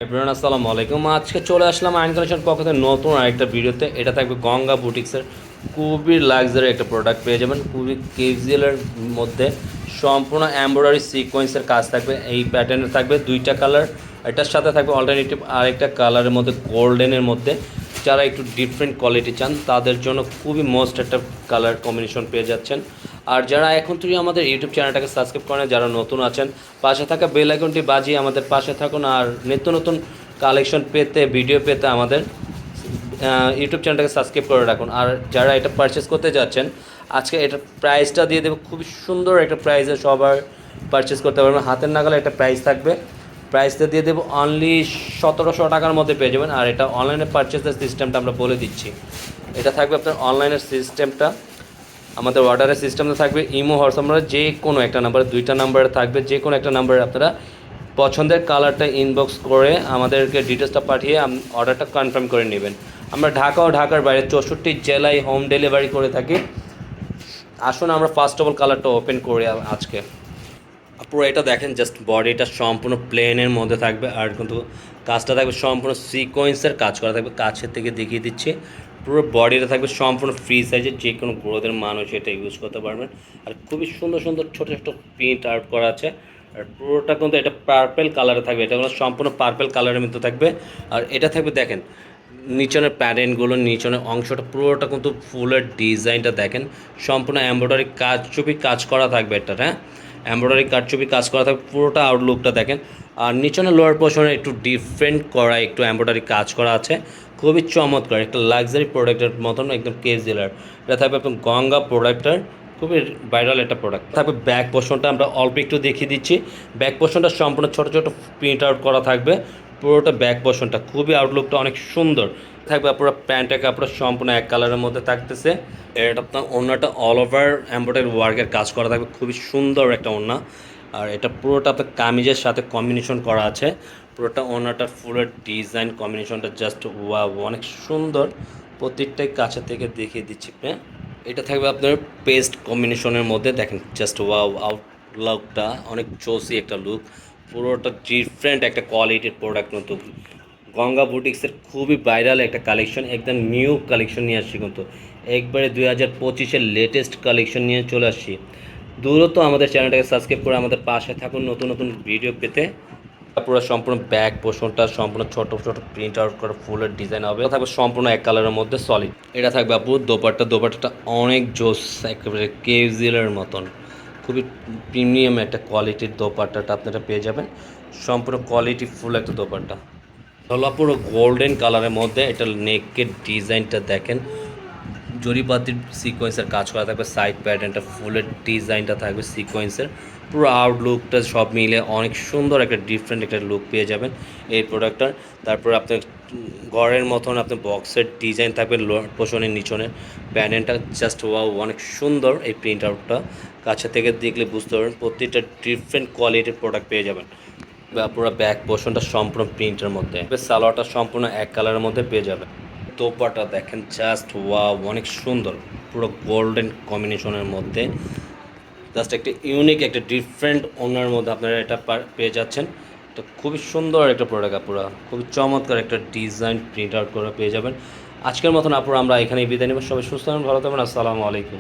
Everyone আসসালামু আলাইকুম। আজকে চলে আসলাম আইন কালেকশন পক্ষ থেকে নতুন আরেকটা ভিডিওতে। এটা থাকবে গঙ্গা বুটিক্সের খুবই লাক্সারি একটা প্রোডাক্ট পেয়ে যাবেন, খুবই ক্যাজুয়ালের মধ্যে সম্পূর্ণ এমব্রয়ডারি সিকোয়েন্সের কাজ থাকবে। এই প্যাটার্নের থাকবে দুইটা কালার, এটার সাথে থাকবে অল্টারনেটিভ আরেকটা কালারের মধ্যে গোল্ডেনের মধ্যে। যারা একটু ডিফারেন্ট কোয়ালিটি চান তাদের জন্য খুবই মোস্ট একটা কালার কম্বিনেশন পেয়ে যাচ্ছেন। আর যারা এখন থেকে আমাদের ইউটিউব চ্যানেলটাকে সাবস্ক্রাইব করেন, যারা নতুন আছেন পাশে থাকা বেল আইকনটি বাজিয়ে আমাদের পাশে থাকুন। আর নিত্য নতুন কালেকশন পেতে, ভিডিও পেতে আমাদের ইউটিউব চ্যানেলটাকে সাবস্ক্রাইব করে রাখুন। আর যারা এটা পারচেস করতে যাচ্ছেন, আজকে এটার প্রাইসটা দিয়ে দেবো খুবই সুন্দর একটা প্রাইসে, সবার পারচেস করতে পারবেন। হাতের নাগালে একটা প্রাইস থাকবে, প্রাইসটা দিয়ে দেবো অনলি 1700 টাকার মধ্যে পেয়ে যাবেন। আর এটা অনলাইনে পারচেসের সিস্টেমটা আমরা বলে দিচ্ছি। এটা থাকবে আপনার অনলাইনের সিস্টেমটা, আমাদের অর্ডারের সিস্টেমটা থাকবে ইমো হোয়াটসঅ্যাপ, যে কোনো একটা নাম্বারে, দুইটা নাম্বারে থাকবে, যে কোনো একটা নাম্বারে আপনারা পছন্দের কালারটা ইনবক্স করে আমাদেরকে ডিটেলসটা পাঠিয়ে অর্ডারটা কনফার্ম করে নেবেন। আমরা ঢাকা ও ঢাকার বাইরে 64 জেলায় হোম ডেলিভারি করে থাকি। আসুন আমরা ফার্স্ট অফ অল কালারটা ওপেন করি আজকে। পুরো এটা দেখেন, জাস্ট বডিটা সম্পূর্ণ প্লেনের মধ্যে থাকবে, আর কিন্তু কাজটা থাকবে সম্পূর্ণ সিকোয়েন্সের কাজ করা থাকবে। কাছের থেকে দেখিয়ে দিচ্ছি, পুরো বডিটা থাকবে সম্পূর্ণ ফ্রি সাইজের, যে কোনো গ্রোথের মানুষ এটা ইউজ করতে পারবেন। আর খুবই সুন্দর সুন্দর ছোটো ছোটো প্রিন্ট আউট করা আছে। আর পুরোটা কিন্তু এটা পার্পেল কালারে থাকবে, এটা কিন্তু সম্পূর্ণ পার্পেল কালারের মধ্যে থাকবে। আর এটা থাকবে দেখেন নিচনের প্যাটার্নগুলো, নিচনের অংশটা পুরোটা কিন্তু ফুলের ডিজাইনটা দেখেন, সম্পূর্ণ এমব্রয়ডারি কারচুপি কাজ করা থাকবে। এটা হ্যাঁ, এমব্রয়ডারি কারচুপি কাজ করা থাকবে, পুরোটা আউটলুকটা দেখেন। আর নিচনের লোয়ার পোর্শনে একটু ডিফারেন্ট করা, একটু এমব্রয়ডারি কাজ করা আছে, খুবই চমৎকার একটা লাক্সারি প্রোডাক্টের মতন, একদম কেজিলার। এটা থাকবে আপনার গঙ্গা প্রোডাক্টের খুবই ভাইরাল একটা প্রোডাক্ট থাকবে। ব্যাক পোর্শনটা আমরা অল্প একটু দেখিয়ে দিচ্ছি। ব্যাক পোর্শনটা সম্পূর্ণ ছোটো ছোটো প্রিন্ট আউট করা থাকবে, পুরোটা ব্যাক পোর্শনটা খুবই আউটলুকটা অনেক সুন্দর থাকবে। পুরো প্যান্টের কাপড় সম্পূর্ণ এক কালারের মধ্যে থাকতেছে। এটা আপনার ওড়নাটা অল ওভার এমব্রয়ডারি ওয়ার্কের কাজ করা থাকবে, খুবই সুন্দর একটা ওড়না। আর এটা পুরোটা আপনার কামিজের সাথে কম্বিনেশন করা আছে। পুরোটা ওড়নাটার ফুলের ডিজাইন কম্বিনেশনটা জাস্ট ওয়াও, অনেক সুন্দর। প্রত্যেকটাই কাছে থেকে দেখিয়ে দিচ্ছি। এটা থাকবে আপনার পেস্ট কম্বিনেশনের মধ্যে, দেখেন জাস্ট ওয়াও, আউটলুকটা অনেক জোসি একটা লুক, পুরোটা ডিফারেন্ট একটা কোয়ালিটির প্রোডাক্ট। কিন্তু গঙ্গা বুটিক্সের খুবই ভাইরাল একটা কালেকশন, একদম নিউ কালেকশন নিয়ে আসছি, কিন্তু একবারে 2025-এর লেটেস্ট কালেকশন নিয়ে চলে আসছি। দ্রুত আমাদের চ্যানেলটাকে সাবস্ক্রাইব করে আমাদের পাশে থাকুন নতুন নতুন ভিডিও পেতে। পুরো সম্পূর্ণ ব্যাক পোর্শনটা সম্পূর্ণ ছোট ছোট প্রিন্ট আউট করা ফুলের ডিজাইন হবে, থাকবে সম্পূর্ণ এক কালারের মধ্যে সলিড। এটা থাকবে আপু দোপাট্টাটা অনেক জোস, একেবারে কেজিলের মতন, খুবই প্রিমিয়াম একটা কোয়ালিটির দোপাট্টাটা আপনারা পেয়ে যাবেন। সম্পূর্ণ কোয়ালিটি ফুল একটা দোপাট্টা হলো পুরো গোল্ডেন কালারের মধ্যে। এটার নেকের ডিজাইনটা দেখেন, জরিপাতির সিকোয়েন্সের কাজ করা থাকবে, সাইড প্যাটার্নটা ফুলের ডিজাইনটা থাকবে সিকোয়েন্সের, পুরো আউটলুকটা সব মিলে অনেক সুন্দর একটা ডিফারেন্ট একটা লুক পেয়ে যাবেন এই প্রোডাক্টটার। তারপর আপনার ঘরের মতন আপনার বক্সের ডিজাইন থাকবে, পোষণের নিচনের প্যাটার্নটা জাস্ট ওয়াও, অনেক সুন্দর এই প্রিন্ট আউটটা। কাছে থেকে দেখলে বুঝতে পারবেন প্রত্যেকটা ডিফারেন্ট কোয়ালিটির প্রোডাক্ট পেয়ে যাবেন। পুরো ব্যাক পোর্শনটা সম্পূর্ণ প্রিন্টের মধ্যে, সালোয়ারটা সম্পূর্ণ এক কালারের মধ্যে পেয়ে যাবেন। দোপাটা দেখেন জাস্ট ওয়াও, অনেক সুন্দর, পুরো গোল্ডেন কম্বিনেশনের মধ্যে, জাস্ট একটা ইউনিক একটা ডিফারেন্ট ওনার মধ্যে আপনারা এটা পেয়ে যাচ্ছেন। এটা খুবই সুন্দর একটা প্রোডাক্ট, আপুরা খুবই চমৎকার একটা ডিজাইন প্রিন্ট আউট করে পেয়ে যাবেন। আজকের মতন আপুরা আমরা এখানেই বিদায় নেব। সবাই সুস্থ থাকবেন, ভালো থাকবেন, আসসালামু আলাইকুম।